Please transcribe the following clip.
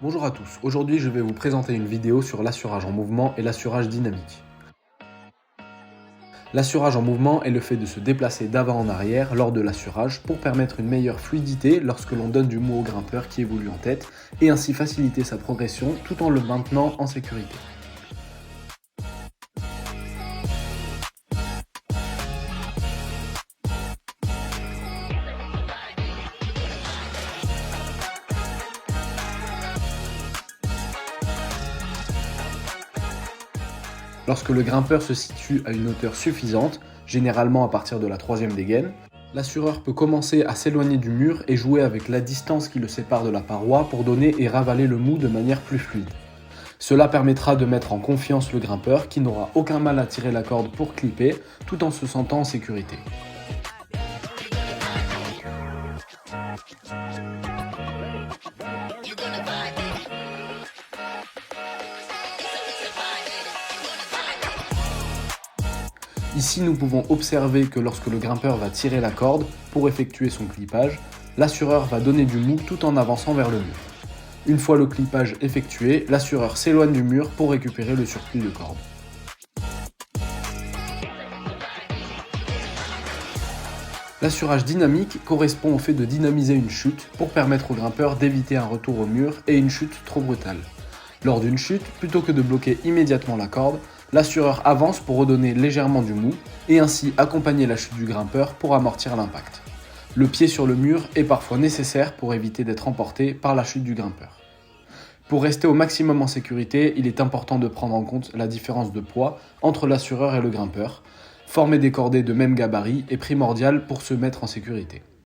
Bonjour à tous, aujourd'hui je vais vous présenter une vidéo sur l'assurage en mouvement et l'assurage dynamique. L'assurage en mouvement est le fait de se déplacer d'avant en arrière lors de l'assurage pour permettre une meilleure fluidité lorsque l'on donne du mou au grimpeur qui évolue en tête et ainsi faciliter sa progression tout en le maintenant en sécurité. Lorsque le grimpeur se situe à une hauteur suffisante, généralement à partir de la troisième dégaine, l'assureur peut commencer à s'éloigner du mur et jouer avec la distance qui le sépare de la paroi pour donner et ravaler le mou de manière plus fluide. Cela permettra de mettre en confiance le grimpeur qui n'aura aucun mal à tirer la corde pour clipper tout en se sentant en sécurité. Ici, nous pouvons observer que lorsque le grimpeur va tirer la corde pour effectuer son clippage, l'assureur va donner du mou tout en avançant vers le mur. Une fois le clippage effectué, l'assureur s'éloigne du mur pour récupérer le surplus de corde. L'assurage dynamique correspond au fait de dynamiser une chute pour permettre au grimpeur d'éviter un retour au mur et une chute trop brutale. Lors d'une chute, plutôt que de bloquer immédiatement la corde, l'assureur avance pour redonner légèrement du mou et ainsi accompagner la chute du grimpeur pour amortir l'impact. Le pied sur le mur est parfois nécessaire pour éviter d'être emporté par la chute du grimpeur. Pour rester au maximum en sécurité, il est important de prendre en compte la différence de poids entre l'assureur et le grimpeur. Former des cordées de même gabarit est primordial pour se mettre en sécurité.